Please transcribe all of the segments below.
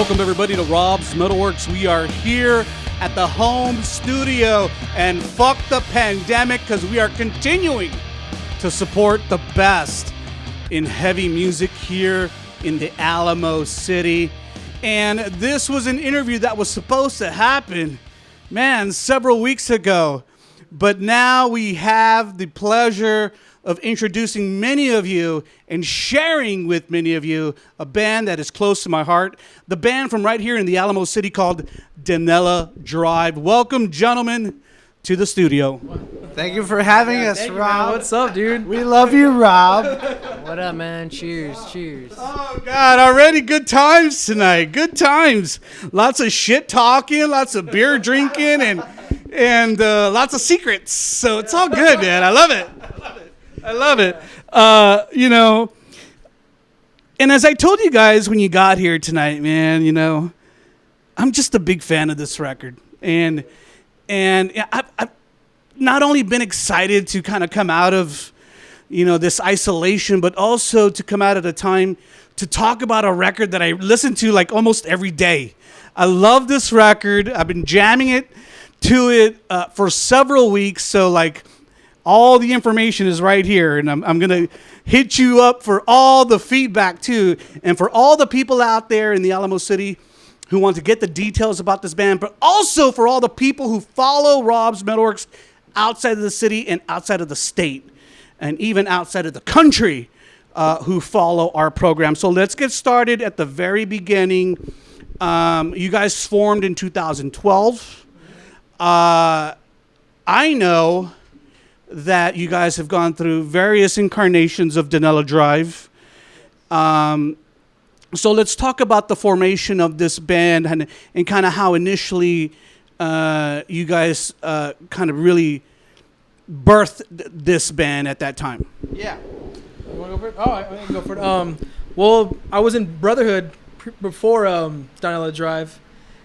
Welcome everybody to Rob's MetalWorks. We are here at the home studio, and fuck the pandemic, because we are continuing to support the best in heavy music here in the Alamo City. And this was an interview that was supposed to happen, man, several weeks ago. But now we have the pleasure of introducing many of you and sharing with many of you a band that is close to my heart. The band from right here in the Alamo City called Donella Drive. Welcome, gentlemen, to the studio. Thank you for having us, Rob. Man. What's up, dude? We love you, Rob. What up, man? Cheers, cheers. Oh, God, already good times tonight. Good times. Lots of shit talking, lots of beer drinking, and lots of secrets. So it's all good, man. I love it. I love it. And as I told you guys when you got here tonight, man, I'm just a big fan of this record. And I've not only been excited to kind of come out of, this isolation, but also to come out at a time to talk about a record that I listen to like almost every day. I love this record. I've been jamming to it for several weeks. So like, all the information is right here, and I'm going to hit you up for all the feedback, too. And for all the people out there in the Alamo City who want to get the details about this band, but also for all the people who follow Rob's MetalWorks outside of the city and outside of the state, and even outside of the country who follow our program. So let's get started at the very beginning. You guys formed in 2012. I know that you guys have gone through various incarnations of Donella Drive. So let's talk about the formation of this band and kind of how initially you guys kind of really birthed this band at that time. Yeah. You want to go for it? Oh, I can go for it. Well, I was in Brotherhood before Donella Drive,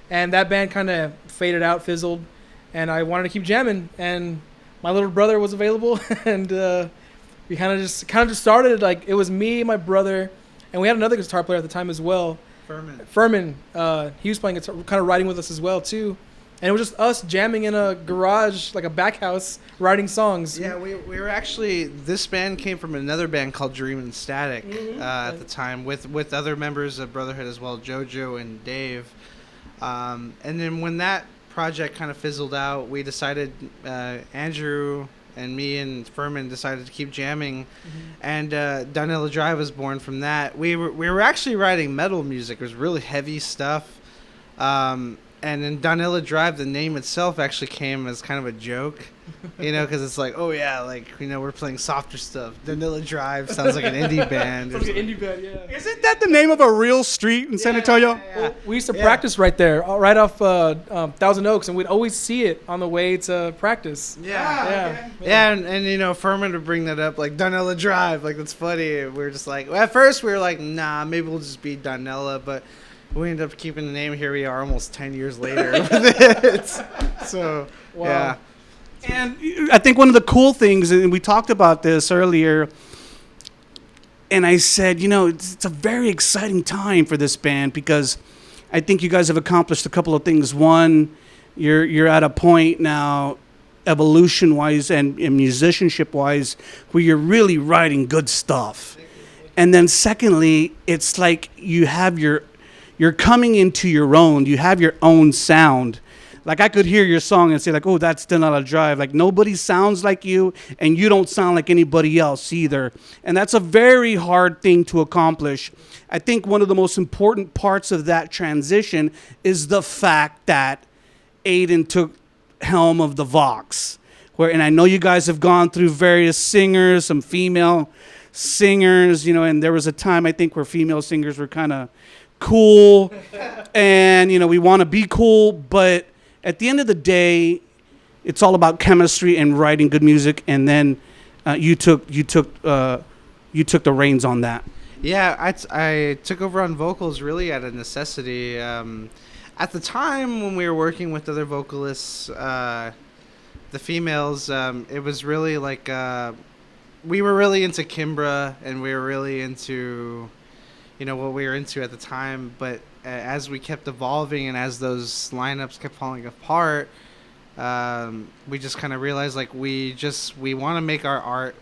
and that band kind of faded out, fizzled, and I wanted to keep jamming, and my little brother was available, and we kind of just started. Like, it was me, my brother, and we had another guitar player at the time as well. Furman. He was playing guitar, kind of writing with us as well too, and it was just us jamming in a garage, like a back house, writing songs. Yeah, we were actually, this band came from another band called Dream and Static at the time, with other members of Brotherhood as well, JoJo and Dave. And then when that project kind of fizzled out, we decided, Andrew and me and Furman decided to keep jamming, and Donella Drive was born from that. We were actually writing metal music. It was really heavy stuff, and then Donella Drive, the name itself actually came as kind of a joke, because it's like, oh yeah, like, we're playing softer stuff. Donella Drive sounds like an indie band. Sounds like an indie band, yeah. Isn't that the name of a real street in San Antonio? Yeah. Well, we used to practice right there, right off Thousand Oaks, and we'd always see it on the way to practice. Yeah, and Furman would bring that up, like Donella Drive, like, that's funny. We were just like, at first we were like, nah, maybe we'll just be Donella, but we ended up keeping the name. Here we are almost 10 years later with it. So, wow. Yeah. And I think one of the cool things, and we talked about this earlier, and I said, it's a very exciting time for this band, because I think you guys have accomplished a couple of things. One, you're at a point now, evolution-wise and musicianship-wise, where you're really writing good stuff. And then secondly, it's like you're coming into your own. You have your own sound. Like, I could hear your song and say, like, oh, that's Donella Drive. Like, nobody sounds like you, and you don't sound like anybody else either. And that's a very hard thing to accomplish. I think one of the most important parts of that transition is the fact that Aidan took helm of the Vox. And I know you guys have gone through various singers, some female singers, and there was a time, I think, where female singers were kind of cool, and we want to be cool, but at the end of the day, it's all about chemistry and writing good music. And then you took the reins on that. Yeah, I took over on vocals really out of necessity. At the time when we were working with other vocalists, the females, it was really like we were really into Kimbra, and we were really into what we were into at the time. But as we kept evolving and as those lineups kept falling apart, we just kind of realized like we want to make our art.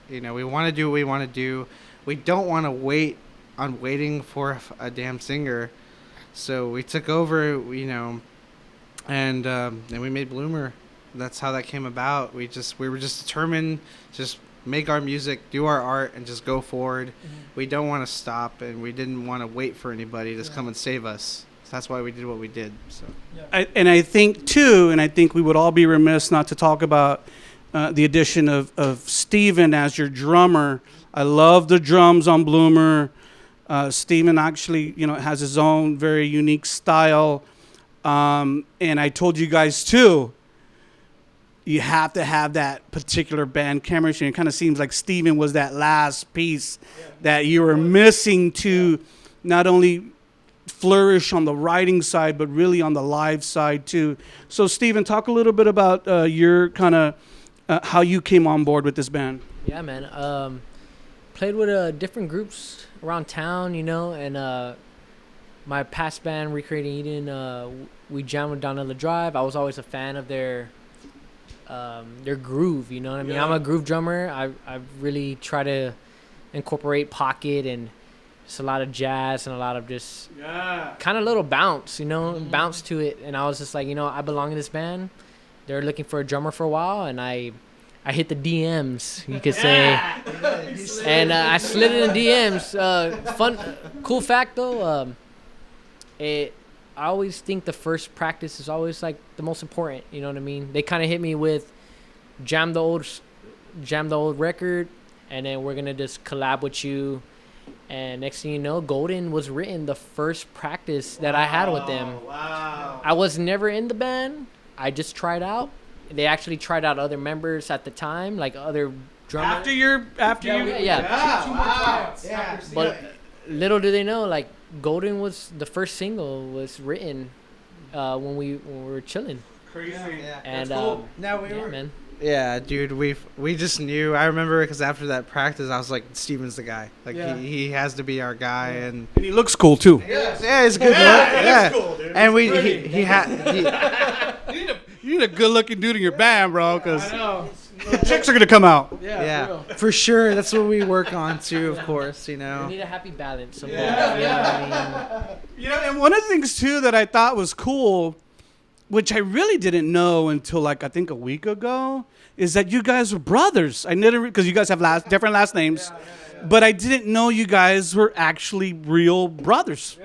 You know, we want to do what we want to do. We don't want to wait on waiting for a damn singer. So we took over, you know, and we made Bloomer. That's how that came about. We were just determined to just make our music, do our art, and just go forward. Mm-hmm. We don't want to stop, and we didn't want to wait for anybody to come and save us. So that's why we did what we did. So, I think too, and I think we would all be remiss not to talk about the addition of Steven as your drummer. I love the drums on Bloomer. Steven actually, you know, has his own very unique style. And I told you guys too, you have to have that particular band chemistry. It kind of seems like Steven was that last piece that you were missing to not only flourish on the writing side, but really on the live side too. So Steven, talk a little bit about your kind of how you came on board with this band. Yeah, man. Played with different groups around town, you know, and my past band, Recreating Eden, we jammed with Donella Drive. I was always a fan of their groove, you know what I mean? I'm a groove drummer. I really try to incorporate pocket and just a lot of jazz and a lot of just kind of little bounce, you know, bounce to it. And I was just like, you know, I belong in this band. They're looking for a drummer for a while, and I hit the DMs, you could say, and I slid in the DMs. Fun, cool fact though, I always think the first practice is always like the most important. You know what I mean? They kind of hit me with jam the old record, and then we're gonna just collab with you. And next thing you know, Golden was written the first practice that I had with them. Wow! I was never in the band. I just tried out. They actually tried out other members at the time, like other drummers. After you. Yeah. Two more tryouts. Yeah. But little do they know, like Golden was the first single was written when we were chilling. Crazy. Yeah. And cool. Now we were. man. Yeah, dude, we just knew. I remember because after that practice, I was like, Steven's the guy. Like he has to be our guy, and he looks cool too. yeah, it's a good look. Yeah, cool, dude. And he had. You need a good-looking dude in your band, bro, because the chicks are gonna come out. Yeah, for sure. That's what we work on too, of course. You We know. need a happy balance of both. You know what I mean? You know, and one of the things too that I thought was cool, which I really didn't know until like I think a week ago, is that you guys were brothers. I never, because you guys have different last names, but I didn't know you guys were actually real brothers.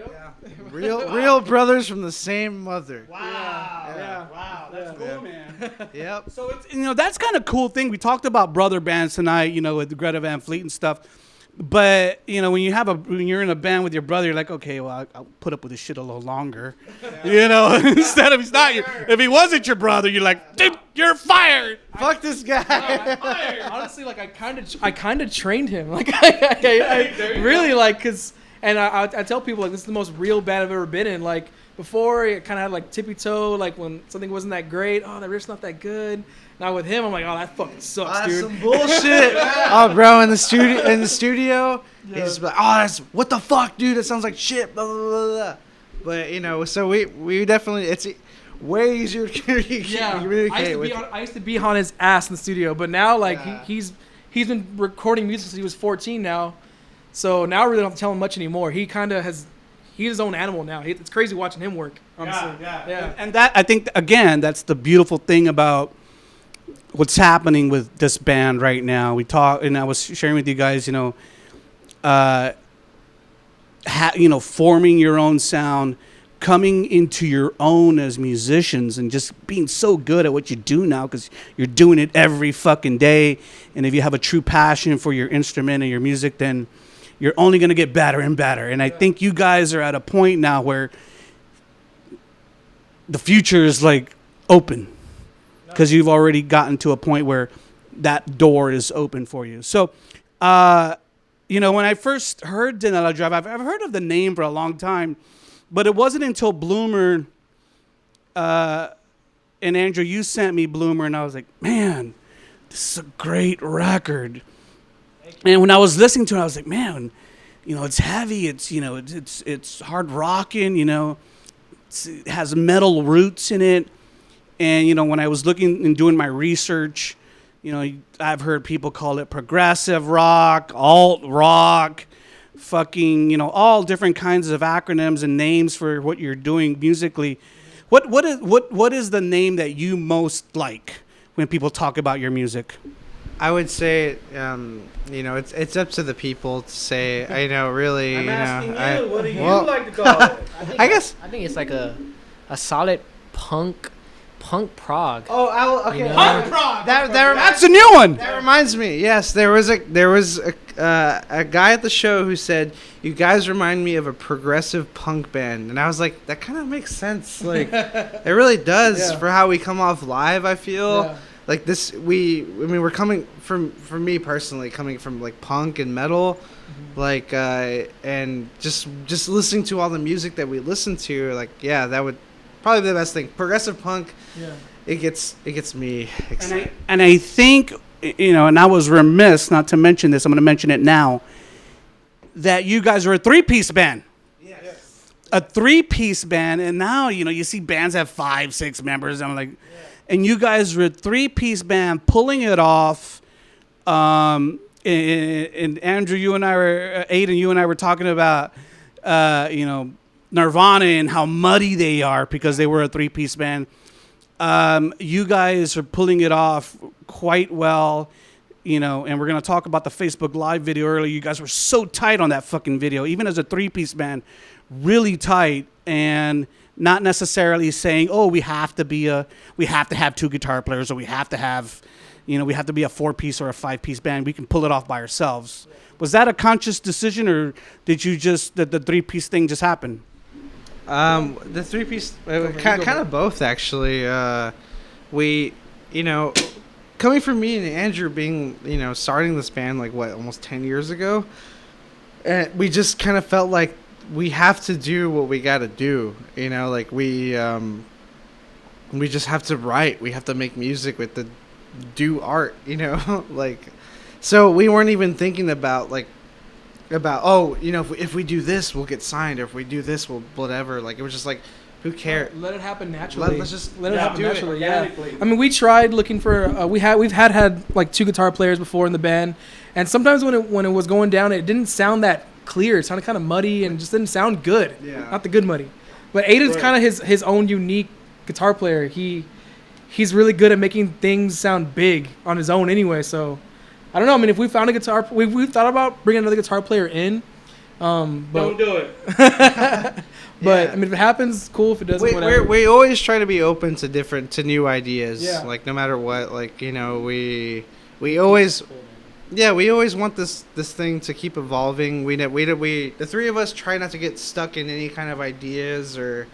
Real brothers from the same mother. Wow, that's cool, man. Yep. So it's, you know, that's kind of cool thing. We talked about brother bands tonight, you know, with Greta Van Fleet and stuff. But you know, when you're in a band with your brother, you're like, okay, well, I'll put up with this shit a little longer, you know. Instead of if he wasn't your brother, you're like, dude, you're fired. Fuck this guy. Honestly, like I kind of trained him. Like I really like, cause, and I tell people like this is the most real band I've ever been in. Like before, it kind of had like tippy toe. Like when something wasn't that great, oh, that riff's not that good. Now with him, I'm like, oh, that fucking sucks, That's dude. some bullshit. Oh, bro, in the studio, he's like, oh, that's what the fuck, dude. That sounds like shit. Blah blah blah blah. But you know, so we definitely, it's way easier to communicate with. I used to be on his ass in the studio, but now like he's been recording music since he was 14 now. So now I really don't have to tell him much anymore. He kind of he's his own animal now. It's crazy watching him work. Honestly. Yeah. And that, I think, again, that's the beautiful thing about what's happening with this band right now. We talk, and I was sharing with you guys, you know, forming your own sound, coming into your own as musicians, and just being so good at what you do now because you're doing it every fucking day. And if you have a true passion for your instrument and your music, then you're only going to get better and better. And I think you guys are at a point now where the future is like open because you've already gotten to a point where that door is open for you. So, you know, when I first heard Donella Drive, I've heard of the name for a long time, but it wasn't until Bloomer, and Andrew, you sent me Bloomer, and I was like, man, this is a great record. And when I was listening to it, I was like, man, it's heavy. It's it's hard rocking. It has metal roots in it. And when I was looking and doing my research, I've heard people call it progressive rock, alt rock, fucking all different kinds of acronyms and names for what you're doing musically. What is the name that you most like when people talk about your music? I would say, it's up to the people to say. Really. I'm asking you. What do you well, like to call it? I guess I think it's like a solid punk prog. Oh, okay. Punk prog. That's a new one. That reminds me. Yes, there was a guy at the show who said, "You guys remind me of a progressive punk band," and I was like, "That kind of makes sense. Like, it really does for how we come off live. I feel." Yeah. Like this, we're coming from me personally, coming from like punk and metal, like and just listening to all the music that we listen to, like that would probably be the best thing. Progressive punk, it gets me excited. And I think and I was remiss not to mention this. I'm going to mention it now. That you guys are a 3-piece band. Yes. A 3-piece band, and now you see bands have 5-6 members. I'm like. And you guys were a 3-piece band pulling it off. And Andrew, Aidan, you and I were talking about, Nirvana and how muddy they are because they were a 3-piece band. You guys are pulling it off quite well, and we're going to talk about the Facebook Live video earlier. You guys were so tight on that fucking video, even as a 3-piece band, really tight. And not necessarily saying, oh, we have to have 2 guitar players, or we have to have, we have to be a 4-piece or a 5-piece band. We can pull it off by ourselves. Was that a conscious decision, or did you just the 3-piece thing just happen? The 3-piece, kind of both actually. We, coming from me and Andrew being, starting this band like almost 10 years ago, we just kind of felt like we have to do what we got to do, like we just have to write, we have to make music, with the do art, like, so we weren't even thinking about if we do this we'll get signed, or if we do this we'll whatever. Like, it was just like, who cares? Let it happen naturally. Let's just let it happen do naturally. It. I mean, we tried looking for. We've had like 2 guitar players before in the band, and sometimes when it was going down, it didn't sound that clear. It sounded kind of muddy and just didn't sound good. Yeah. Not the good muddy. But Aidan's kind of his own unique guitar player. He's really good at making things sound big on his own anyway. So I don't know. I mean, if we found a guitar, we've thought about bringing another guitar player in. But Don't do it. But I mean, if it happens, cool. If it doesn't, whatever. We always try to be open to new ideas. Yeah. Like, no matter what, like, we always. Yeah, we always want this thing to keep evolving. The 3 of us try not to get stuck in any kind of ideas or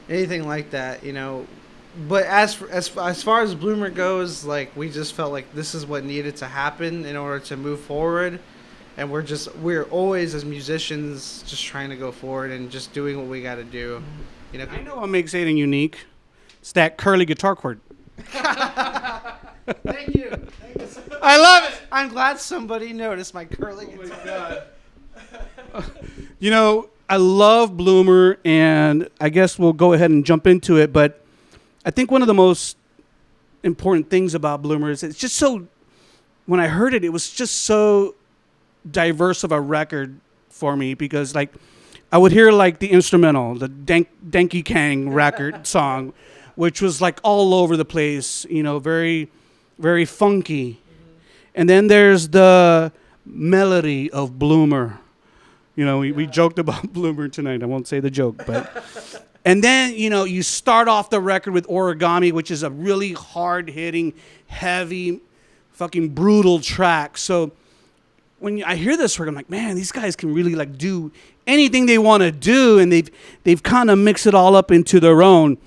anything like that, But as far as Bloomer goes, like, we just felt like this is what needed to happen in order to move forward, and we're always, as musicians, just trying to go forward and just doing what we got to do. I know what makes Aidan unique. It's that curly guitar chord. Thank you. I love it. I'm glad somebody noticed my curly guitar. I love Bloomer, and I guess we'll go ahead and jump into it. But I think one of the most important things about Bloomer is it's just so, when I heard it, it was just so diverse of a record for me, because like I would hear like the instrumental, the Danky Kang record song, which was like all over the place, very, very funky. And then there's the melody of Bloomer. We joked about Bloomer tonight. I won't say the joke, but. And then, you start off the record with Origami, which is a really hard-hitting, heavy, fucking brutal track. So when I hear this record, I'm like, man, these guys can really like do anything they want to do, and they've kind of mixed it all up into their own.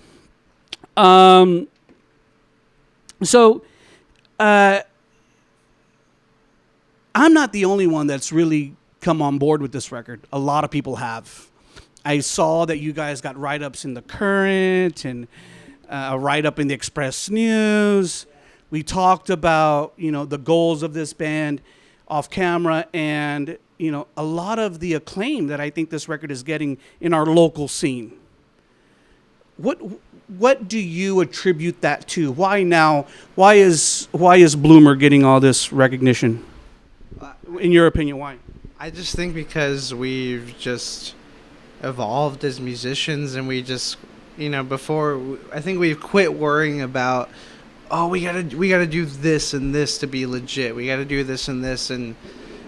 I'm not the only one that's really come on board with this record. A lot of people have. I saw that you guys got write-ups in The Current and a write-up in the Express News. We talked about, the goals of this band off camera, and, a lot of the acclaim that I think this record is getting in our local scene. What do you attribute that to? Why now? Why is Bloomer getting all this recognition? In your opinion, why? I just think because we've just evolved as musicians, and we just, before, I think we've quit worrying about, oh, we gotta do this and this to be legit. We gotta do this and this, and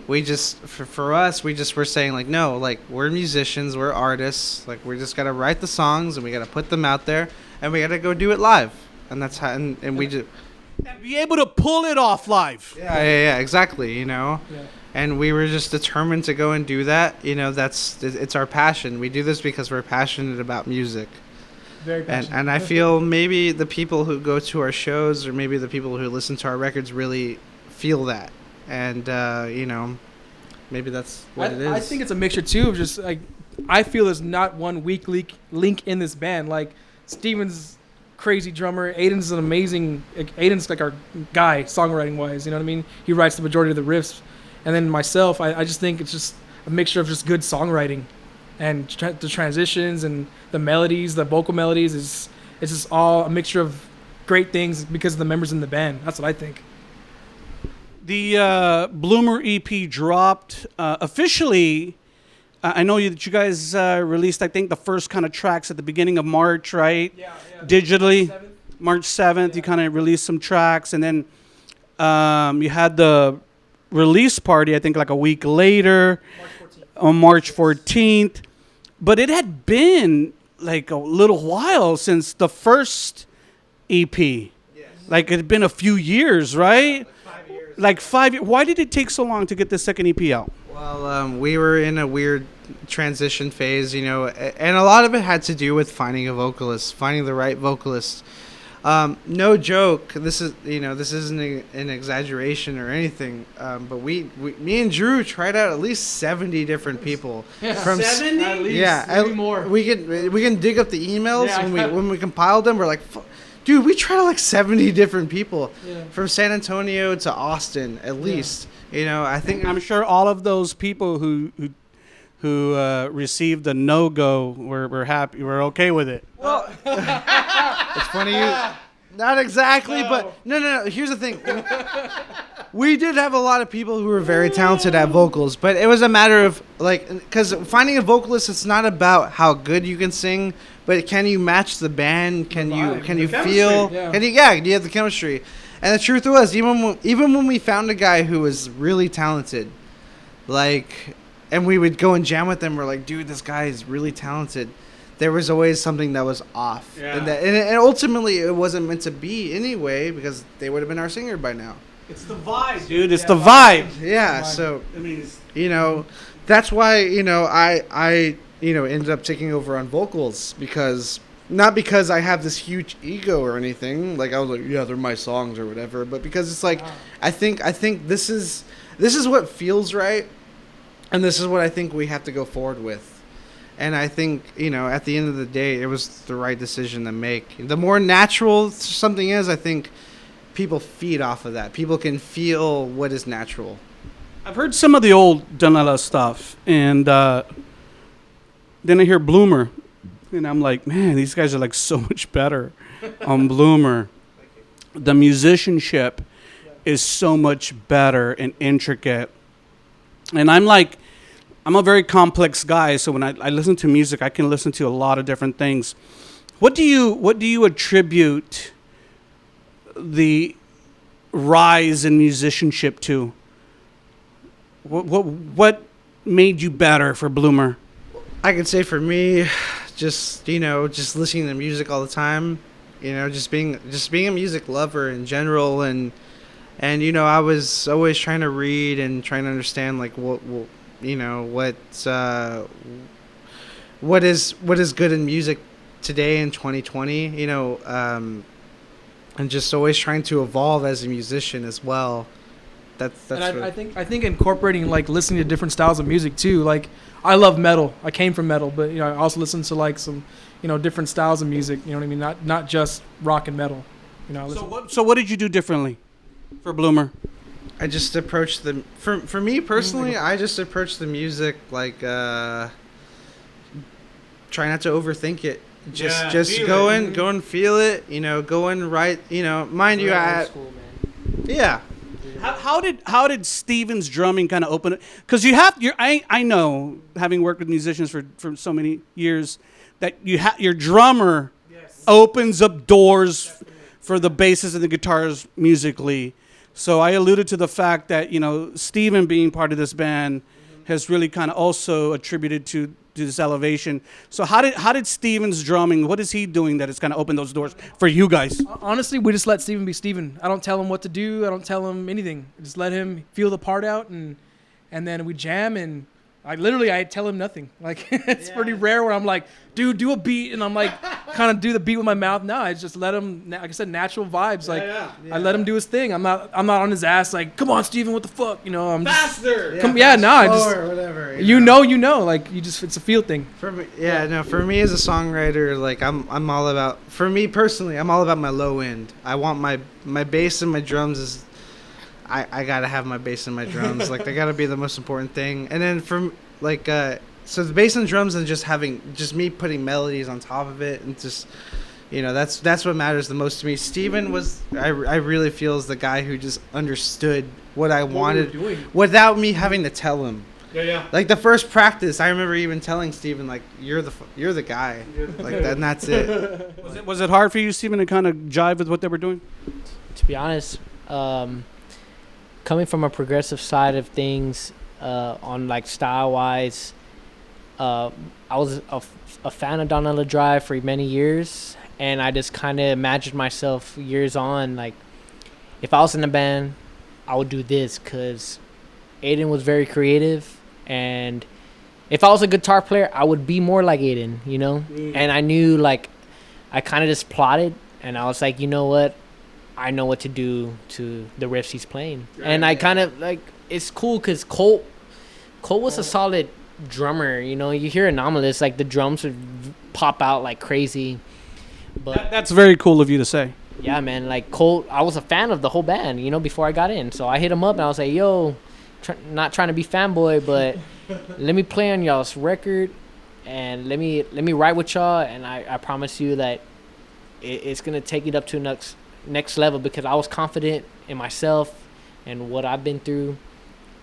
we just, for us, we're saying, like, no, like, we're musicians, we're artists, like, we just gotta write the songs, and we gotta put them out there, and we gotta go do it live, and that's how, and we just... And be able to pull it off live. Yeah, exactly, Yeah. And we were just determined to go and do that. It's our passion. We do this because we're passionate about music. Very passionate. And I feel maybe the people who go to our shows, or maybe the people who listen to our records, really feel that. And, maybe that's what it is. I think it's a mixture, too, of just, like, I feel there's not one weak link in this band. Like, Steven's crazy drummer. Aidan's like our guy, songwriting-wise, you know what I mean? He writes the majority of the riffs. And then myself, I just think it's just a mixture of just good songwriting. And the transitions and the melodies, the vocal melodies, it's just all a mixture of great things because of the members in the band. That's what I think. The Bloomer EP dropped officially. I know that you guys released, I think, the first kind of tracks at the beginning of March, right? Yeah. March Digitally. 7th. March 7th, you kind of released some tracks. And then you had the release party, I think, like a week later. On March 14th. But it had been like a little while since the first EP. Yes. Like it had been a few years, right? Like 5 years. Why did it take so long to get the second EP out? Well, we were in a weird transition phase, and a lot of it had to do with finding a vocalist, finding the right vocalist. No joke. This isn't an exaggeration or anything. But me and Drew tried out at least 70 different people. Yeah. From 70? At least. Yeah, maybe more. We can dig up the emails Yeah, when we compiled them. We're like, dude, we tried out like 70 different people. Yeah. From San Antonio to Austin, at least. I think I'm sure all of those people who received a no-go were happy, were okay with it. Well, it's funny not exactly, but no. Here's the thing. We did have a lot of people who were very talented at vocals, but it was a matter of because finding a vocalist, it's not about how good you can sing, but can you match the band? Can you feel? Yeah. Do you have the chemistry? And the truth was, even when we found a guy who was really talented, and we would go and jam with them, we're like, dude, this guy is really talented. There was always something that was off. Yeah. And ultimately, it wasn't meant to be anyway, because they would have been our singer by now. It's the vibe, dude. It's the vibe. Yeah, so, that's why, I ended up taking over on vocals, not because I have this huge ego or anything. Like, I was like, yeah, they're my songs or whatever, but because it's like, I think this is what feels right, and this is what I think we have to go forward with. And I think, at the end of the day, it was the right decision to make. The more natural something is, I think people feed off of that. People can feel what is natural. I've heard some of the old Donella stuff, and then I hear Bloomer, and I'm like, man, these guys are like so much better on Bloomer. The musicianship is so much better and intricate. And I'm a very complex guy, so when I listen to music, I can listen to a lot of different things. What do you attribute the rise in musicianship to? What made you better for Bloomer? I could say for me, just listening to music all the time, just being a music lover in general, and I was always trying to read and trying to understand what is good in music today in 2020, and just always trying to evolve as a musician as well. That's I think incorporating listening to different styles of music too. Like, I love metal. I came from metal, but I also listen to some different styles of music. You know what I mean? Not just rock and metal. So what did you do differently for Bloomer? I just approach the for me personally, I just approach the music like try not to overthink it. Just go and feel it, go and write, mind you, yeah. How did Steven's drumming kind of open it? Because I know, having worked with musicians for so many years, that your drummer opens up doors for the basses and the guitars musically. So I alluded to the fact that Steven being part of this band has really kind of also attributed to this elevation. So how did Steven's drumming? What is he doing that has kind of opened those doors for you guys? Honestly, we just let Steven be Steven. I don't tell him what to do. I don't tell him anything. I just let him feel the part out, and then we jam. And I tell him nothing. Like it's pretty rare where I'm like, dude, do a beat, and I'm like, kind of do the beat with my mouth. No, I just let him. Like I said, natural vibes. Like I let him do his thing. I'm not on his ass. Like, come on, Steven, what the fuck? I'm faster. I just or whatever. Like you just it's a feel thing. For me, for me as a songwriter, like I'm all about. For me personally, I'm all about my low end. I want my bass and my drums is. I gotta have my bass and my drums. Like they gotta be the most important thing. And then from so the bass and drums and just me putting melodies on top of it and just that's what matters the most to me. Steven was I really feel is the guy who just understood what I wanted without me having to tell him. Yeah. Like the first practice, I remember even telling Steven like you're the guy. Like that, and that's it. Was it hard for you, Steven, to kind of jive with what they were doing? To be honest, coming from a progressive side of things, on like style wise, I was a fan of Donella Drive for many years, and I just kind of imagined myself years on, like if I was in a band, I would do this, because Aidan was very creative, and if I was a guitar player, I would be more like Aidan, and I knew, like, I kind of just plotted, and I was like, you know what, I know what to do to the riffs he's playing. And I kind of, like, it's cool because Colt was a solid drummer. You hear Anomalous, like, the drums would pop out like crazy. But that's very cool of you to say. Yeah, man. Like, Colt, I was a fan of the whole band, before I got in. So I hit him up and I was like, yo, not trying to be fanboy, but let me play on y'all's record and let me write with y'all. And I promise you that it's going to take it up to next level, because I was confident in myself and what I've been through,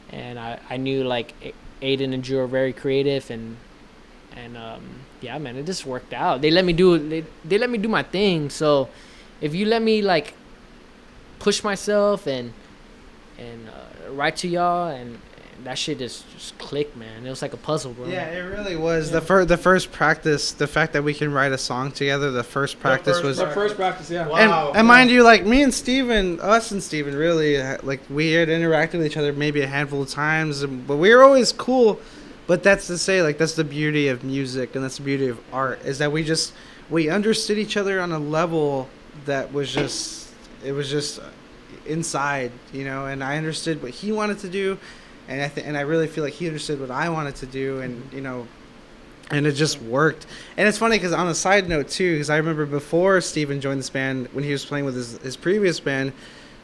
and I knew like Aidan and Drew are very creative, and yeah, man, it just worked out. They let me do my thing. So if you let me like push myself and write to y'all, and that shit just clicked, man. It was like a puzzle, bro. Yeah, it really was. The first practice, the fact that we can write a song together, the first practice was... The first practice, yeah. Wow. And mind you, like, us and Steven, really, like, we had interacted with each other maybe a handful of times, but we were always cool. But that's to say, like, that's the beauty of music, and that's the beauty of art, is that we understood each other on a level that was just inside, and I understood what he wanted to do. And I really feel like he understood what I wanted to do, and and it just worked. And it's funny because on a side note too, because I remember before Steven joined this band, when he was playing with his previous band,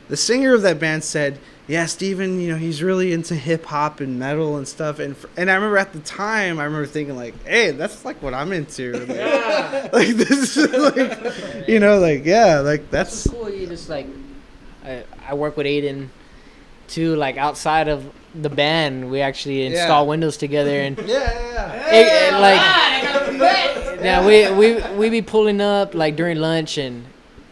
the singer of that band said, "Yeah, Steven, he's really into hip hop and metal and stuff." And I remember at the time, I remember thinking like, "Hey, that's like what I'm into." Like, yeah. Like this is like, like that's cool. You just like, I work with Aidan too, like outside of the band, we actually install windows together, and we be pulling up like during lunch, and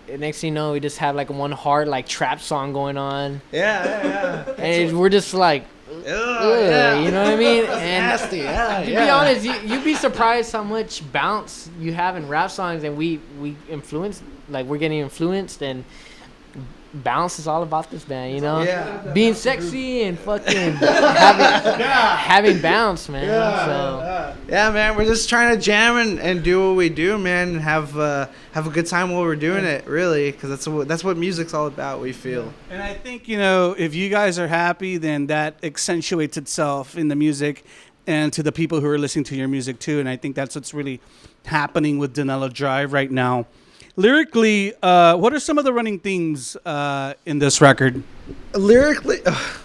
next thing you know, we just have like one hard like trap song going on. And we're just like, you know what I mean? And nasty. To be honest, you'd be surprised how much bounce you have in rap songs, and we influence, like we're getting influenced, and bounce is all about this band, being sexy and fucking having bounce, man. Yeah, man, we're just trying to jam and do what we do, man, and have a good time while we're doing it, really, because that's what music's all about, we feel. And I think if you guys are happy, then that accentuates itself in the music and to the people who are listening to your music too. And I think that's what's really happening with Donella Drive right now. lyrically, what are some of the running themes in this record? Lyrically,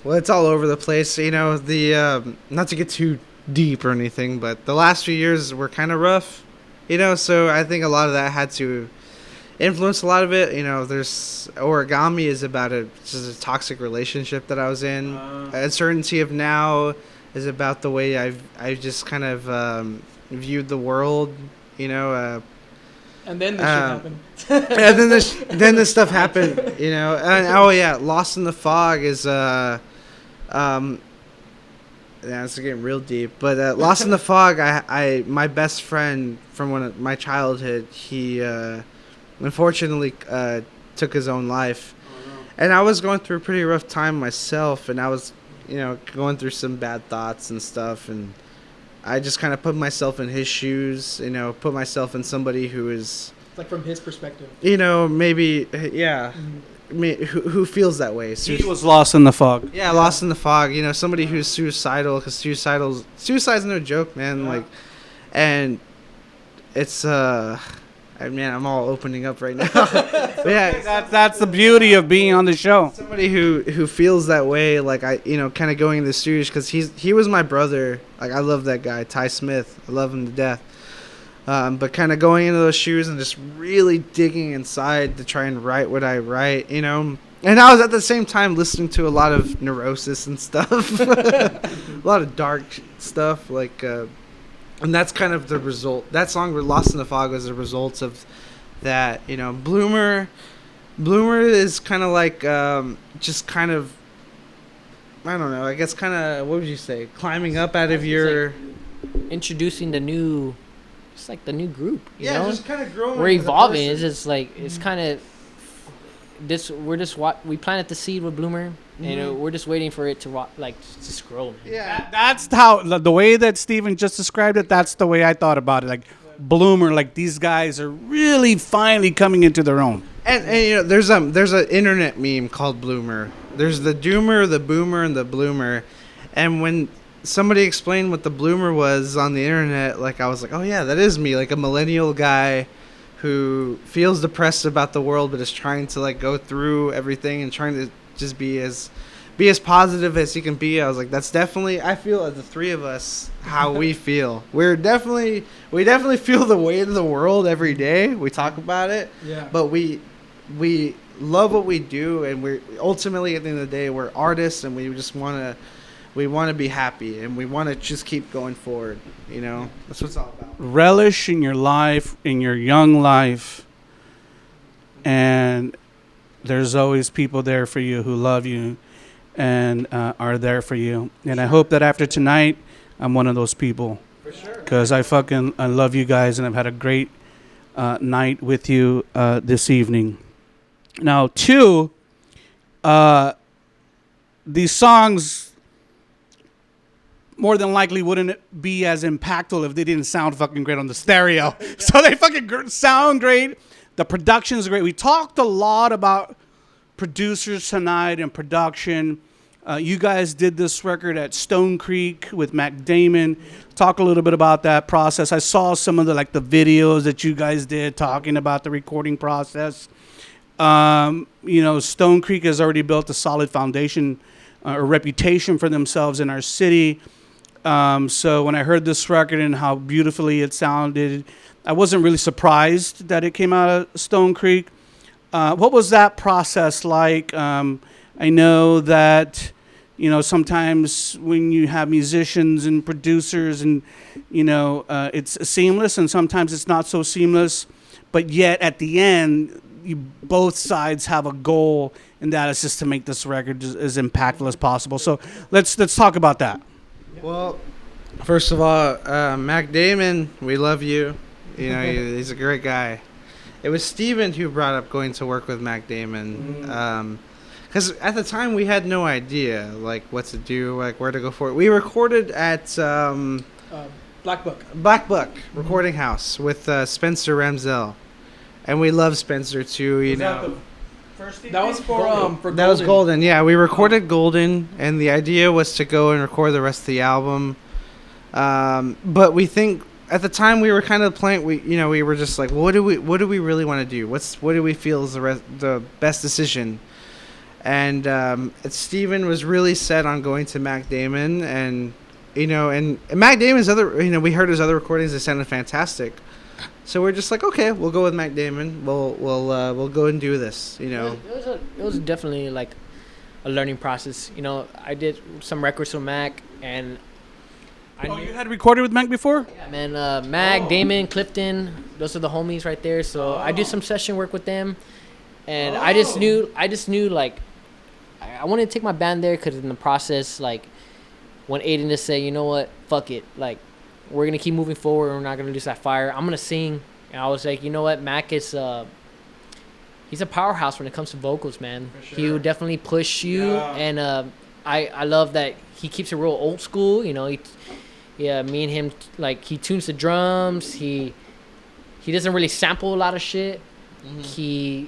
well, it's all over the place. You know, the not to get too deep or anything, but the last few years were kind of rough. You know, so I think a lot of that had to influence a lot of it. You know, there's Origami is about just a toxic relationship that I was in. Uncertainty of Now is about the way I just kind of viewed the world. You know. And then this shit happened. And then this stuff happened, you know. And, Lost in the Fog is yeah, it's getting real deep. But Lost in the Fog, I my best friend from my childhood, he unfortunately took his own life. And I was going through a pretty rough time myself, and I was, you know, going through some bad thoughts and stuff, and I just kind of put myself in his shoes, you know, put myself in somebody who is... Like from his perspective. You know, maybe, yeah, who feels that way. He was lost in the fog. Yeah, lost in the fog. You know, somebody who's suicidal, because suicide's no joke, man. Yeah. Like, and it's, man, I'm all opening up right now. Yeah, that's the beauty of being on the show. Somebody who feels that way, like kind of going in the studio, because he was my brother. Like, I love that guy, Ty Smith. I love him to death. But kind of going into those shoes and just really digging inside to try and write what I write, you know. And I was at the same time listening to a lot of Neurosis and stuff, a lot of dark stuff, like. And that's kind of the result. That song, Lost in the Fog, was a result of that. You know, Bloomer is kind of like just kind of, I don't know, I guess kind of, what would you say, climbing up out of your... Like introducing the new, it's like the new group, you know? Just kind of growing. We're evolving. It's just like, it's kind of, we planted the seed with Bloomer. You know, we're just waiting for it to just grow. Yeah, that's how the way that Steven just described it. That's the way I thought about it. Like Bloomer, like these guys are really finally coming into their own. And you know, there's an internet meme called Bloomer. There's the Doomer, the Boomer, and the Bloomer. And when somebody explained what the Bloomer was on the internet, like I was like, oh yeah, that is me, like a millennial guy who feels depressed about the world, but is trying to like go through everything and trying to just be as positive as he can be. I was like, that's definitely, I feel as the three of us how we feel. We definitely feel the weight of the world every day. We talk about it, but we love what we do, and we're ultimately at the end of the day we're artists, and we just want to be happy, and we want to just keep going forward. You know, that's what it's all about. Relish in your life, in your young life, and there's always people there for you who love you and are there for you. And I hope that after tonight, I'm one of those people. For sure. Because I love you guys, and I've had a great night with you this evening. Now, these songs more than likely wouldn't be as impactful if they didn't sound fucking great on the stereo. So they fucking sound great. The production is great. We talked a lot about producers tonight and production. You guys did this record at Stone Creek with Matt Damon. Talk a little bit about that process. I saw some of the videos that you guys did talking about the recording process. You know, Stone Creek has already built a solid foundation or reputation for themselves in our city. So when I heard this record and how beautifully it sounded, I wasn't really surprised that it came out of Stone Creek. What was that process like? I know that, you know, sometimes when you have musicians and producers and, you know, it's seamless, and sometimes it's not so seamless. But yet at the end, both sides have a goal, and that is just to make this record as impactful as possible. So let's talk about that. Well, first of all, Matt Damon, we love you. You know, he's a great guy. It was Steven who brought up going to work with Matt Damon. Because at the time, we had no idea, like, what to do, like, where to go for it. We recorded at Black Book Recording House with Spencer Ramsell. And we love Spencer, too, you know. That was for Golden. That was Golden, yeah. We recorded Golden, and the idea was to go and record the rest of the album. But we think at the time we were kind of playing. We were just like, well, what do we really want to do? What do we feel is the best decision? And Steven was really set on going to Matt Damon, and Matt Damon's we heard his other recordings. They sounded fantastic. So we're just like, okay, we'll go with Matt Damon. We'll go and do this. It was definitely like a learning process. I did some records with Mac, and you had recorded with Mac before? Yeah, man. Mac, Damon, Clifton, those are the homies right there. So I do some session work with them, and I just knew like I wanted to take my band there because in the process, like when Aidan just said, you know what, fuck it, like we're gonna keep moving forward. We're not gonna lose that fire. I'm gonna sing, and I was like, you know what, Mac is he's a powerhouse when it comes to vocals, man. Sure. He will definitely push you, and I love that he keeps it real old school. Me and him, like, he tunes the drums. He doesn't really sample a lot of shit. Mm-hmm.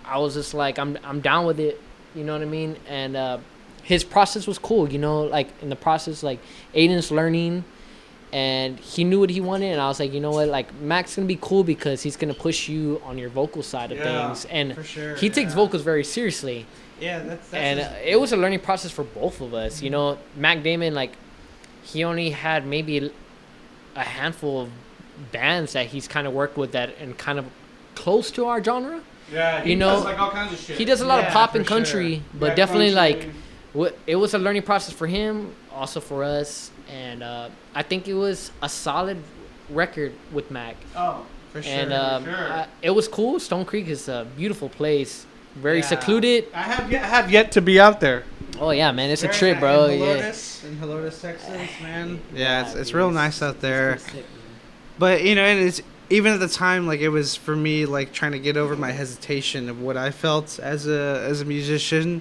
I was just like, I'm down with it. You know what I mean? And his process was cool. Like in the process, like Aidan's learning, and he knew what he wanted. And I was like, you know what? Like Mac's gonna be cool because he's gonna push you on your vocal side of things, and for sure, he takes vocals very seriously. Yeah, that's and it was a learning process for both of us. Mm-hmm. Mac Damon, like, he only had maybe a handful of bands that he's kind of worked with that and kind of close to our genre. Yeah, he does like all kinds of shit. He does a lot of pop and country, but definitely country. Like it was a learning process for him, also for us, and I think it was a solid record with Mac. Oh, for sure. And it was cool. Stone Creek is a beautiful place, very secluded. I have yet to be out there. Oh yeah, man, it's a trip, bro. In Helotes, Texas, man. Yeah, it's real nice out there. But and it's even at the time, like, it was for me, like, trying to get over my hesitation of what I felt as a musician.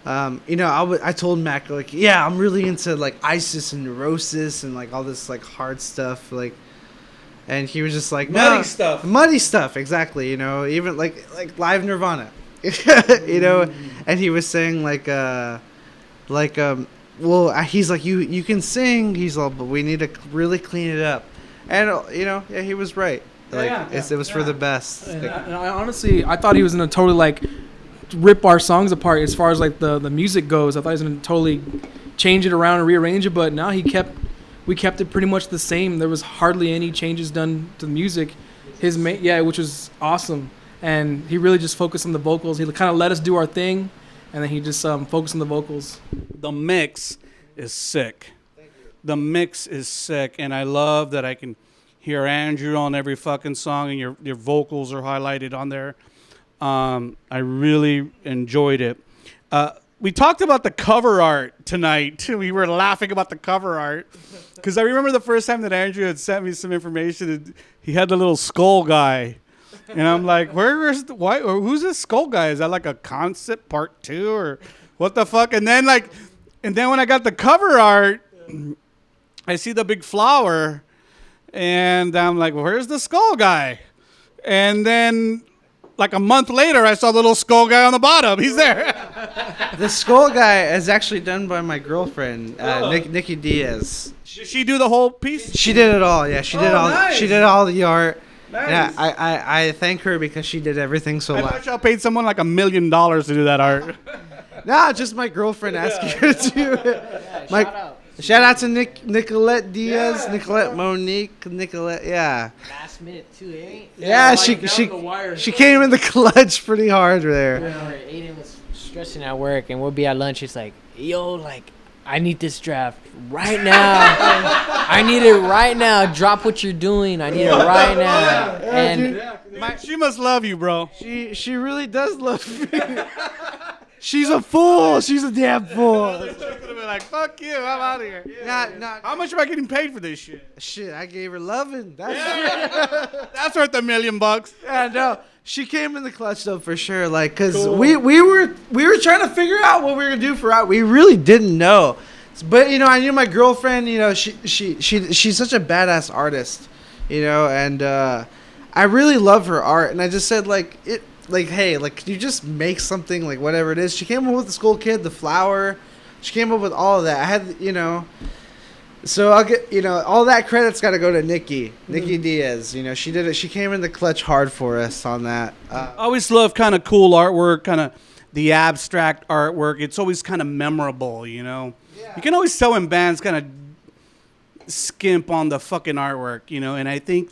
I told Mac, like, yeah, I'm really into like ISIS and Neurosis and like all this like hard stuff, like, and he was just like, muddy stuff, exactly. Even like live Nirvana, and he was saying well, he's like, you can sing, he's all, but we need to really clean it up. And he was right. Like, it was for the best. And I honestly, I thought he was gonna totally like rip our songs apart as far as like the music goes. I thought he was gonna totally change it around and rearrange it, but now we kept it pretty much the same. There was hardly any changes done to the music. Which was awesome. And he really just focused on the vocals. He kind of let us do our thing, and then he just focused on the vocals. The mix is sick. The mix is sick, and I love that I can hear Andrew on every fucking song, and your vocals are highlighted on there. I really enjoyed it. We talked about the cover art tonight. We were laughing about the cover art because I remember the first time that Andrew had sent me some information. He had the little skull guy, and I'm like, who's this skull guy? Is that like a concept part 2 or what the fuck? And then when I got the cover art, I see the big flower, and I'm like, where's the skull guy? And then, like a month later, I saw the little skull guy on the bottom. He's there. The skull guy is actually done by my girlfriend, Nikki Diaz. Did she do the whole piece? She did it all. Yeah, she did all. Nice. She did all the art. Nice. Yeah, I thank her because she did everything so well. I thought y'all paid someone like $1 million to do that art. Nah, just my girlfriend asking her to do it. Shout out to Nicolette Diaz, Nicolette Monique, Nicolette, yeah. Last minute too, eh? Yeah, she came in the clutch pretty hard there. Yeah. Aidan was stressing at work, and we'll be at lunch. He's like, yo, like, I need this draft right now. I need it right now. Drop what you're doing. I need it right now. And she must love you, bro. She really does love me. She's a fool. She's a damn fool. Could have been like, fuck you, I'm out of here. Nah. How much am I getting paid for this shit? Shit, I gave her loving. That's worth $1 million. Yeah, no. She came in the clutch though for sure, like, cause cool. we were trying to figure out what we were gonna do for art. We really didn't know, but I knew my girlfriend. She's such a badass artist, and I really love her art. And I just said hey, like, can you just make something, like, whatever it is? She came up with the Skull Kid, the flower. She came up with all of that. I had, So I'll get, all that credit's got to go to Nikki Diaz. She did it. She came in the clutch hard for us on that. I always love kind of cool artwork, kind of the abstract artwork. It's always kind of memorable, Yeah. You can always tell when bands kind of skimp on the fucking artwork, And I think,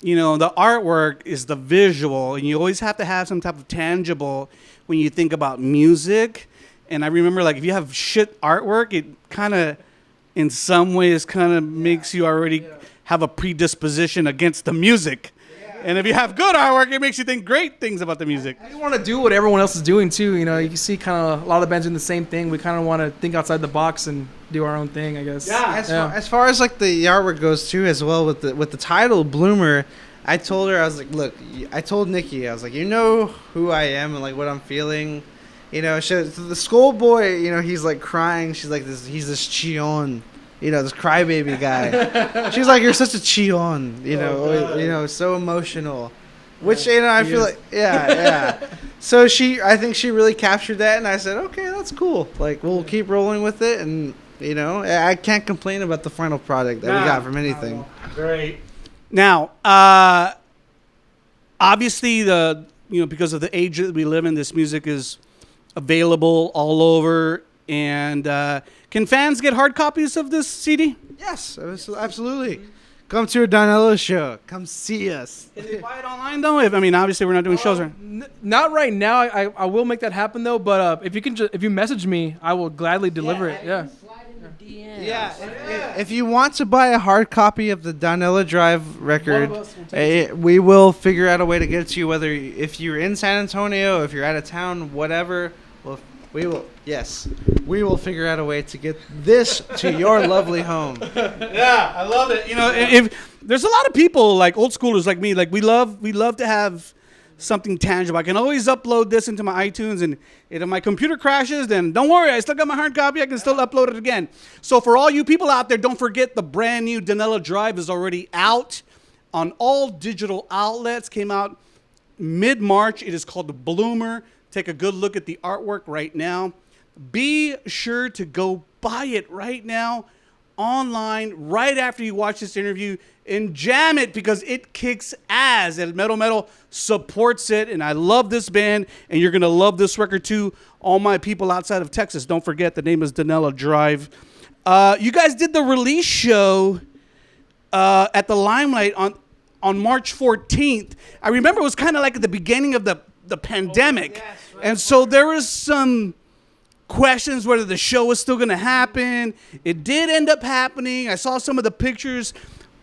the artwork is the visual, and you always have to have some type of tangible when you think about music. And I remember, like, if you have shit artwork, it kind of, in some ways, kind of makes you already have a predisposition against the music. Yeah. And if you have good artwork, it makes you think great things about the music. You want to do what everyone else is doing, too. You can see kind of a lot of bands doing the same thing. We kind of want to think outside the box and do our own thing, I guess. Yeah. As far as, like, the artwork goes, too, as well, with the title, Bloomer, I told her, I was like, look, I told Nikki, I was like, you know who I am and, like, what I'm feeling. The schoolboy, he's like crying. She's like he's this chillon, this crybaby guy. She's like, you're such a chillon, so emotional. Which, I feel like, yeah. So I think she really captured that, and I said, okay, that's cool. Like, we'll keep rolling with it, and, I can't complain about the final product that we got from anything. Great. Now, obviously, because of the age that we live in, this music is available all over, and can fans get hard copies of this CD? Yes, absolutely. Come to a Donella show. Come see us. Can they buy it online though? Obviously we're not doing shows. Not right now. I will make that happen though. But if you message me, I will gladly deliver it. Yeah. Yeah. If you want to buy a hard copy of the Donella Drive record, we will figure out a way to get it to you. Whether if you're in San Antonio, if you're out of town, whatever. We will figure out a way to get this to your lovely home. Yeah, I love it. If there's a lot of people like old schoolers like me, like we love to have something tangible. I can always upload this into my iTunes, and if my computer crashes, then don't worry, I still got my hard copy. I can still upload it again. So for all you people out there, don't forget the brand new Donella Drive is already out on all digital outlets. Came out mid-March. It is called the Bloomer. Take a good look at the artwork right now. Be sure to go buy it right now online right after you watch this interview and jam it because it kicks ass. And Mero Metal supports it, and I love this band, and you're going to love this record too. All my people outside of Texas, don't forget the name is Donella Drive. You guys did the release show at the Limelight on March 14th. I remember it was kind of like at the beginning of the pandemic. Yes, right. And so there was some questions whether the show was still going to happen. It did end up happening. I saw some of the pictures.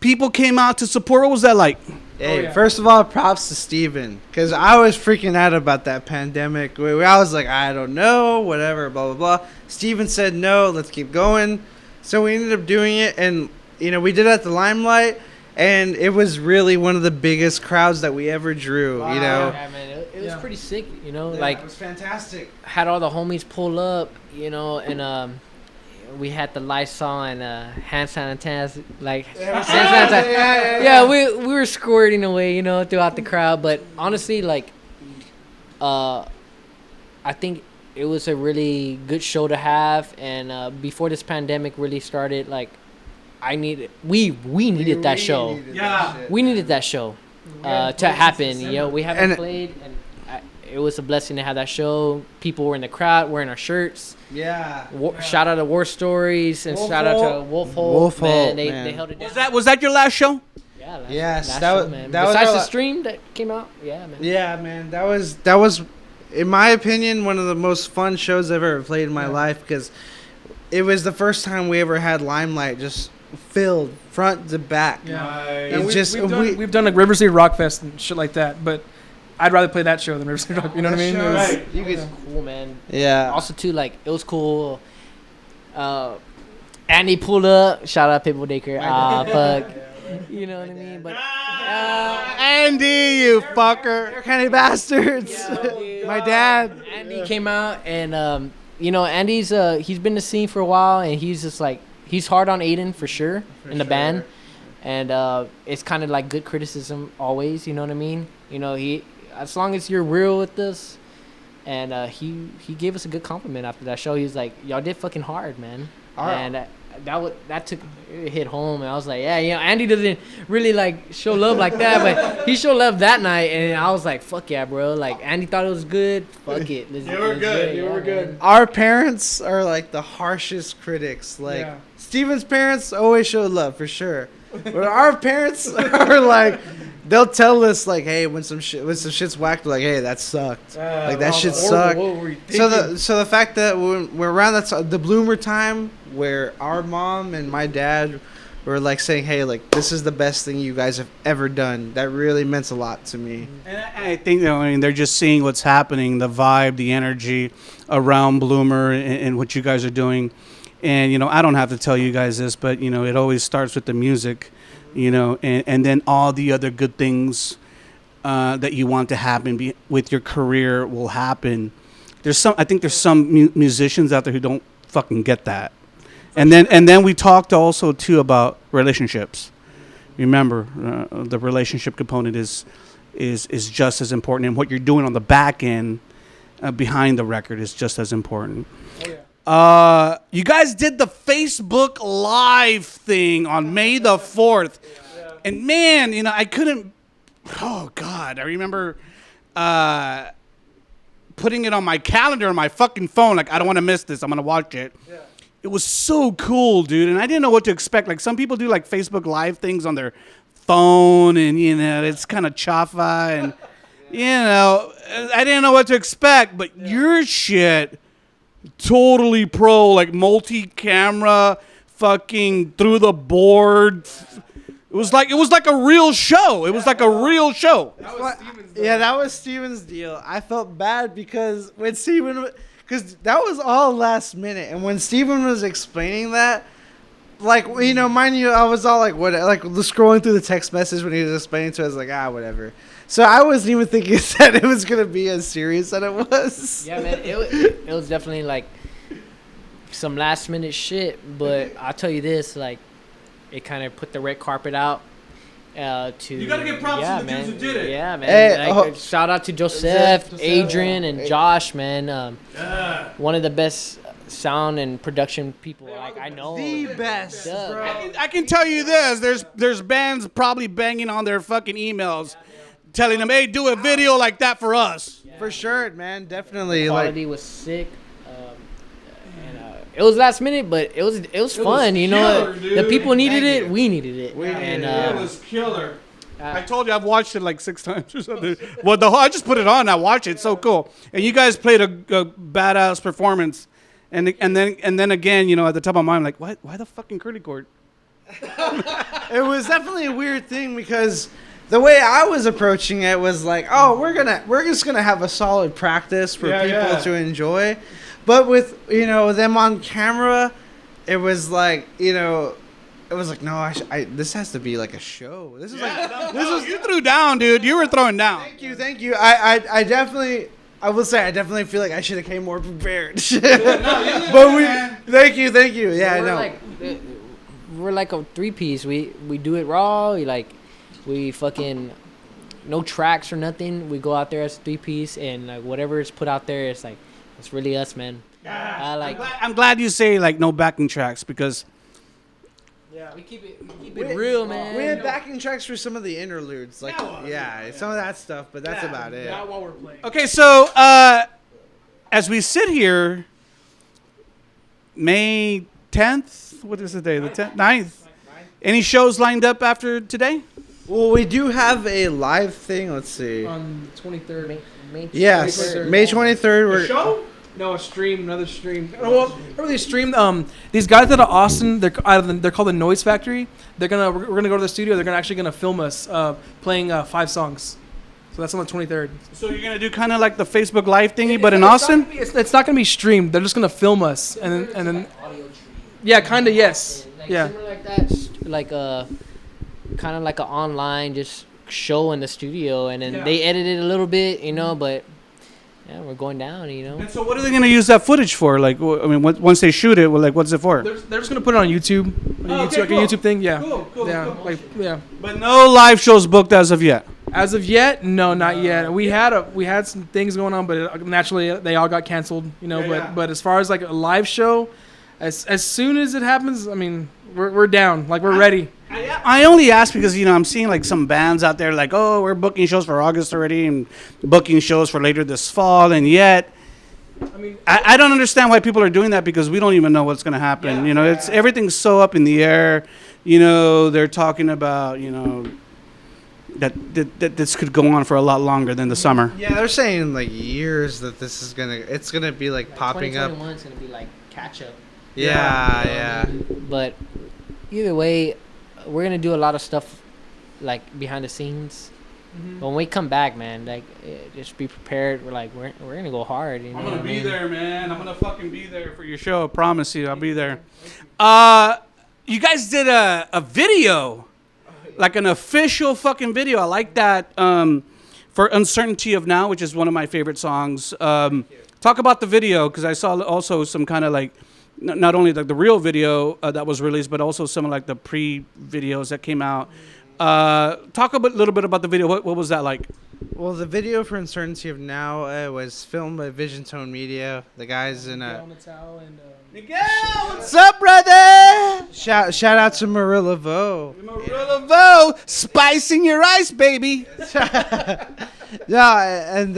People came out to support. What was that like? Hey, first of all, props to Steven, because I was freaking out about that pandemic. I was like, I don't know, whatever, blah, blah, blah. Steven said, no, let's keep going. So we ended up doing it, and, we did it at the Limelight, and it was really one of the biggest crowds that we ever drew, Wow. Yeah, man, it was pretty sick, like it was fantastic. Had all the homies pull up, and we had the Lysol and hand sanitizer, Yeah, we were squirting away, throughout the crowd. But honestly, I think it was a really good show to have. And before this pandemic really started, we needed that show. We needed that show to happen. We haven't played, and it was a blessing to have that show. People were in the crowd wearing our shirts. Yeah. Shout out to War Stories and shout out to Wolf Hole. Man, they held it down. Was that your last show? Yeah. Yes. Besides the stream that came out, yeah, man. Yeah, man. That was, in my opinion, one of the most fun shows I've ever played in my life, because it was the first time we ever had Limelight just filled front to back. Yeah. And we've done like River City Rock Fest and shit like that, but I'd rather play that show than River City Rock. You know what I mean? It was cool, man. Yeah. Also, too, it was cool. Andy pulled up. Shout out Pitbull Daker. Fuck. You know what I mean? But Andy, you fucker. You're kind of bastards. Yeah, my dad. Andy came out, and Andy's he's been in the scene for a while, and he's just he's hard on Aidan for sure in the band, and it's kind of like good criticism always. You know what I mean? He, as long as you're real with this, and he gave us a good compliment after that show. He was like, y'all did fucking hard, man. And that took it hit home, and I was like, yeah, Andy doesn't really like show love like that, but he showed love that night, and I was like, fuck yeah, bro. Like Andy thought it was good. Fuck it. You were good. You were good. Our parents are like the harshest critics. Like Steven's parents always show love for sure, but our parents are like, they'll tell us like, hey, when some shit's whacked, like, hey, that sucked. Like that shit sucked. So the fact that we're around the bloomer time where our mom and my dad were like saying, hey, like this is the best thing you guys have ever done, that really meant a lot to me. And I think they're just seeing what's happening, the vibe, the energy around Bloomer and what you guys are doing. And I don't have to tell you guys this, but it always starts with the music. And then all the other good things that you want to happen with your career will happen. I think there's some musicians out there who don't fucking get that. And then we talked also too about relationships. Remember, the relationship component is just as important, and what you're doing on the back end behind the record is just as important. Oh, yeah. You guys did the Facebook Live thing on May the 4th. Yeah. And man, I couldn't. Oh God, I remember putting it on my calendar on my fucking phone. Like, I don't want to miss this. I'm gonna watch it. Yeah. It was so cool, dude, and I didn't know what to expect. Like, some people do like Facebook Live things on their phone, and it's kind of chafa, and I didn't know what to expect. But your shit, totally pro, like multi-camera, fucking through the board. It was like a real show. It was like a real show. That was Steven's deal. I felt bad because when Steven. Because that was all last minute. And when Steven was explaining that, like, mind you, I was all like, what? Like, scrolling through the text message when he was explaining to us, like, whatever. So I wasn't even thinking that it was going to be as serious as it was. Yeah, man. It was definitely, like, some last minute shit. But I'll tell you this, like, it kind of put the red carpet out. You gotta give props to the dudes who did it. Yeah, man. Hey, shout out to Joseph, Adrian, and Josh, man. One of the best sound and production people I know. The best, bro. I can tell you this: there's bands probably banging on their fucking emails, telling them, "Hey, do a video like that for us." For sure, man. Definitely. The quality was sick. It was last minute, but it was fun. Killer, the people needed it. We needed it. It was killer. I told you I've watched it like 6 times or something. Well, I just put it on. I watch it. It's so cool. And you guys played a badass performance. And then again, at the top of my mind, like, why the fucking curly cord? It was definitely a weird thing because the way I was approaching it was like, we're just gonna have a solid practice for people to enjoy. But with them on camera, it was like no, this has to be like a show. This is you threw down, dude. You were throwing down. Thank you. I definitely feel like I should have came more prepared. Thank you. Yeah, I know. We're like a 3-piece. We do it raw. We fucking no tracks or nothing. We go out there as a 3-piece, and like whatever is put out there, it's like. It's really us, man. I'm glad you say like no backing tracks because we keep it real, man. We had backing tracks for some of the interludes, like some of that stuff, but that's about it. Not while we're playing. Okay, so as we sit here, May 10th. What is the day? The 10th, 9th. Any shows lined up after today? Well, we do have a live thing. Let's see. On the 23rd. May 23rd. A show? No, another stream. Well, they streamed. These guys out of Austin, they're called the Noise Factory. We're gonna go to the studio. They're actually gonna film us playing 5 songs. So that's on the 23rd. So you're gonna do kind of like the Facebook Live thingy, but in Austin? It's not gonna be streamed. They're just gonna film us and then. Yeah, kind of yes. Similar like that, like kind of like an online just show in the studio, and then they edit it a little bit, but. Yeah, we're going down, And so what are they going to use that footage for? Like, I mean, once they shoot it, what's it for? They're just going to put it on YouTube. Okay, cool. A YouTube thing, yeah. Cool. Yeah. But no live shows booked as of yet? As of yet, no, not yet. We had some things going on, but naturally they all got canceled, But as far as like a live show, as soon as it happens, I mean, we're down. Like, we're ready. I only ask because, I'm seeing like some bands out there like, oh, we're booking shows for August already and booking shows for later this fall. And yet, I don't understand why people are doing that because we don't even know what's going to happen. It's everything's so up in the air. They're talking about, that this could go on for a lot longer than the summer. Yeah, they're saying like years that this is it's gonna be like popping up. 2021 is gonna be like catch up. Yeah. But either way, we're gonna do a lot of stuff like behind the scenes. But when we come back, man, like just be prepared. We're gonna go hard. I'm gonna be there, man. I'm gonna fucking be there for your show. I promise you, I'll be there. You guys did a video. Like an official fucking video. I like that for Uncertainty of Now, which is one of my favorite songs. Talk about the video, because I saw also some kind of like, not only like the real video that was released, but also some of like the pre-videos that came out. Talk a little bit about the video. What was that like? Well, the video for Uncertainty of Now was filmed by Vision Tone Media. The guys in Miguel, what's up, brother? Shout out to Marilla Vo. Marilla Vo, spicing your ice, baby. Yeah, and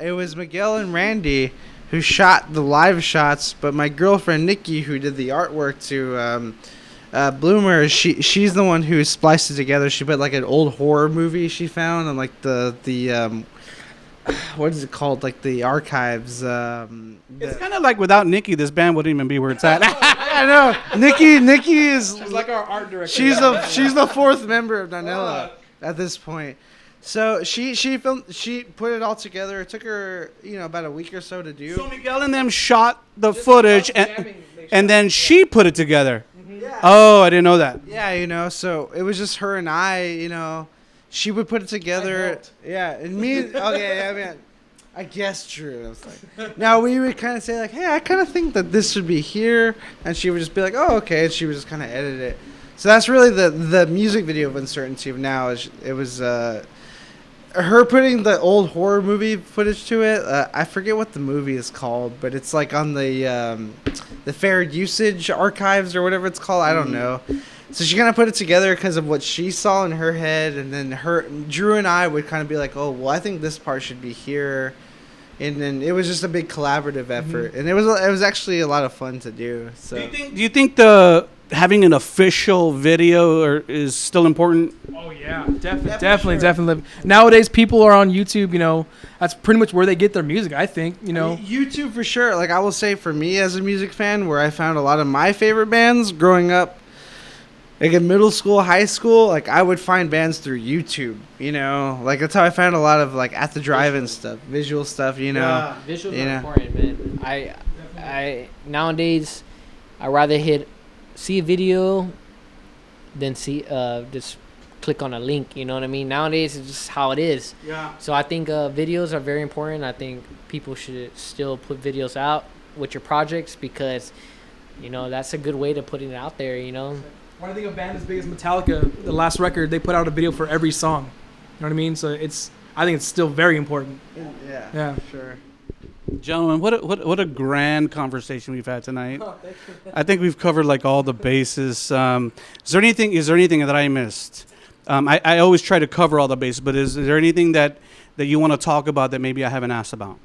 it was Miguel and Randy who shot the live shots, but my girlfriend Nikki, who did the artwork to Bloomer, she's the one who spliced it together. She put like an old horror movie she found on like the what is it called? Like the archives. It's kind of like without Nikki, this band wouldn't even be where it's at. I know. Nikki is She's like our art director. She's the fourth member of Donella at this point. So she put it all together. It took her about a week or so to do. So Miguel and them shot the footage and then she put it together. Yeah. Oh, I didn't know that. Yeah, so it was just her and I, she would put it together. Yeah, and me. Okay, I mean, I guess true. I was like, now we would kind of say like, hey, I kind of think that this should be here, and she would just be like, oh, okay, and she would just kind of edit it. So that's really the music video of Uncertainty of Now. It was her putting the old horror movie footage to it. I forget what the movie is called, but it's like on the fair usage archives or whatever it's called. I don't know. So she kind of put it together because of what she saw in her head, and then Drew and I would kind of be like, oh, well, I think this part should be here, and then it was just a big collaborative effort, and it was actually a lot of fun to do. So do you think the having an official video is still important? Oh yeah, definitely. Nowadays, people are on YouTube. That's pretty much where they get their music. I think. YouTube for sure. Like I will say, for me as a music fan, where I found a lot of my favorite bands growing up. Like in middle school, high school, like I would find bands through YouTube, like that's how I found a lot of like at the drive-in stuff, visual stuff, Yeah, visuals are important, man. I nowadays, I rather see a video than see just click on a link. You know what I mean? Nowadays, it's just how it is. Yeah. So I think videos are very important. I think people should still put videos out with your projects because, that's a good way to put it out there. When I think of a band as big as Metallica, the last record, they put out a video for every song. You know what I mean? So I think it's still very important. Yeah, sure. Gentlemen, what a grand conversation we've had tonight. I think we've covered like all the bases. Is there anything that I missed? I always try to cover all the bases, but is there anything that you want to talk about that maybe I haven't asked about?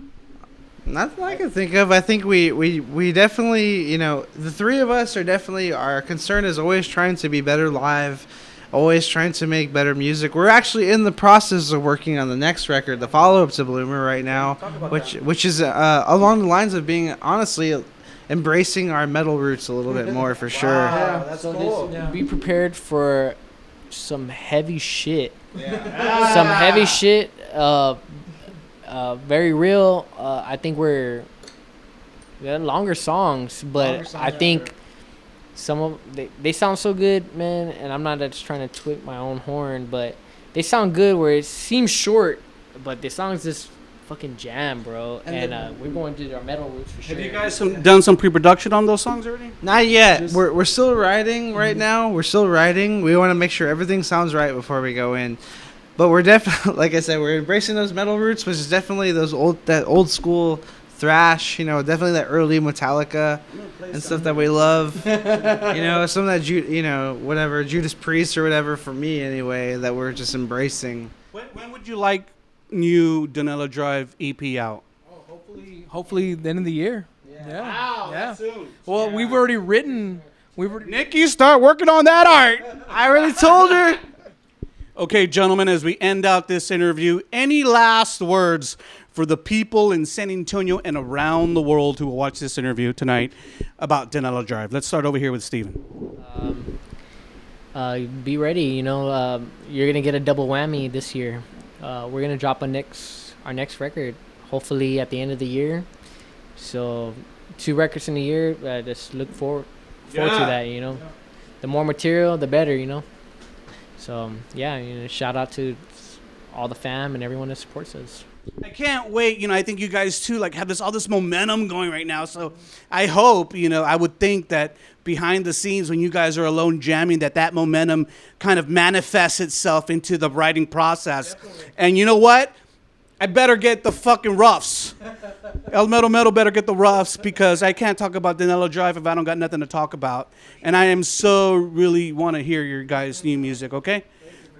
Nothing I can think of. I think we definitely, the three of us are definitely, our concern is always trying to be better live, always trying to make better music. We're actually in the process of working on the next record, the follow-up to Bloomer right now, which is along the lines of being, honestly, embracing our metal roots a little bit more for sure. Yeah, that's cool. Be prepared for some heavy shit. Yeah. Some heavy shit. Very real. I think we have longer songs, but I think some of they sound so good, man. And I'm not just trying to twit my own horn, but they sound good where it seems short, but the songs just fucking jam, bro. And we're going to our metal roots for sure. Have you guys done some pre-production on those songs already? Not yet. We're still writing right now. We're still writing. We want to make sure everything sounds right before we go in. But we're definitely, like I said, we're embracing those metal roots, which is definitely that old school thrash, definitely that early Metallica. and stuff that we love. Some of that whatever Judas Priest or whatever for me anyway that we're just embracing. When would you like new Donella Drive EP out? Oh, hopefully the end of the year. Yeah. Wow, that's soon. Well, we've already written. Nikki, start working on that art. I already told her. Okay, gentlemen, as we end out this interview, any last words for the people in San Antonio and around the world who will watch this interview tonight about Donella Drive? Let's start over here with Steven. Be ready. You're gonna get a double whammy this year. We're gonna drop our next record, hopefully at the end of the year. So 2 records in a year. Just look forward to that. The more material, the better. So shout out to all the fam and everyone that supports us. I can't wait. I think you guys too have all this momentum going right now. So I hope, I would think that behind the scenes when you guys are alone jamming, that momentum kind of manifests itself into the writing process. Definitely. And you know what? I better get the fucking roughs. El Mero Metal better get the roughs because I can't talk about Donella Drive if I don't got nothing to talk about. And I am so really want to hear your guys' new music, okay?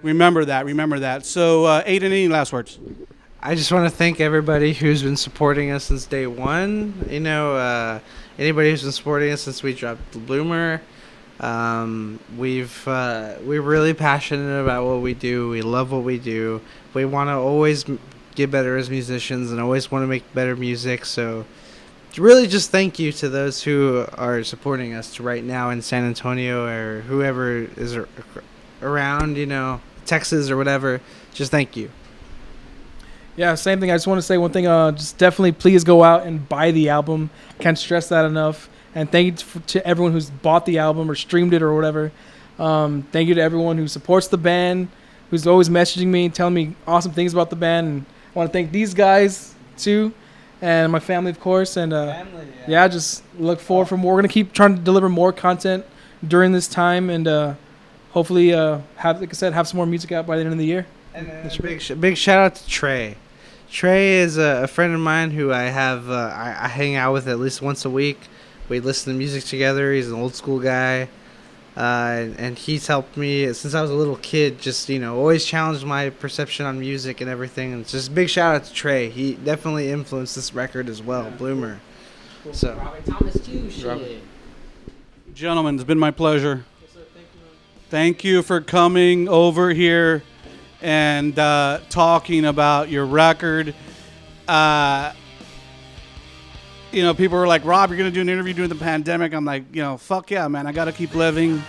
Remember that. So, Aidan, any last words? I just want to thank everybody who's been supporting us since day one. Anybody who's been supporting us since we dropped Bloomer. We're really passionate about what we do. We love what we do. We want to always get better as musicians and always want to make better music. So really just thank you to those who are supporting us right now in San Antonio or whoever is around, Texas or whatever. Just thank you. Yeah, same thing. I just want to say one thing. Just definitely please go out and buy the album. Can't stress that enough. And thank you to everyone who's bought the album or streamed it or whatever. Thank you to everyone who supports the band, who's always messaging me, telling me awesome things about the band. And I want to thank these guys too, and my family, of course. And just look forward for more. We're gonna keep trying to deliver more content during this time, and hopefully, like I said, have some more music out by the end of the year. And big shout out to Trey. Trey is a friend of mine who I have I hang out with at least once a week. We listen to music together. He's an old school guy. And he's helped me since I was a little kid, just, always challenged my perception on music and everything. And it's just a big shout out to Trey. He definitely influenced this record as well, Bloomer. So, Robert Thomas too, shit. Gentlemen, it's been my pleasure. Yes, sir. Thank you for coming over here and talking about your record. People were like, Rob, you're going to do an interview during the pandemic. I'm like, fuck yeah, man. I got to keep living.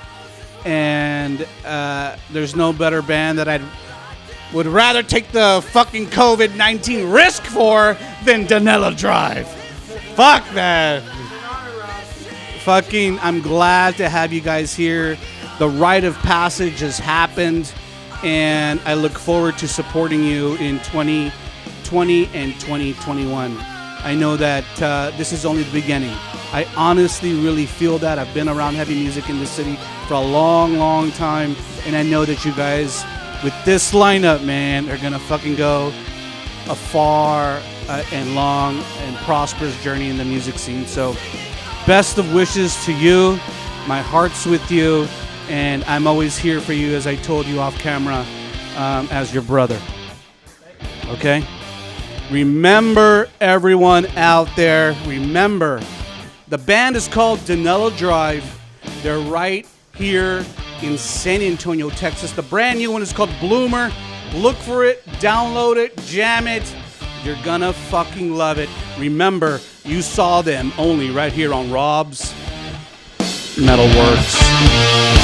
And there's no better band that I would rather take the fucking COVID-19 risk for than Donella Drive. Fuck that. I'm glad to have you guys here. The rite of passage has happened. And I look forward to supporting you in 2020 and 2021. I know that this is only the beginning. I honestly really feel that. I've been around heavy music in this city for a long, long time. And I know that you guys, with this lineup, man, are going to fucking go a far and long and prosperous journey in the music scene. So best of wishes to you. My heart's with you. And I'm always here for you, as I told you off camera, as your brother. Okay? Remember, everyone out there, remember, the band is called Donella Drive. They're right here in San Antonio, Texas. The brand new one is called Bloomer. Look for it, download it, jam it. You're gonna fucking love it. Remember, you saw them only right here on Rob's MetalWorks.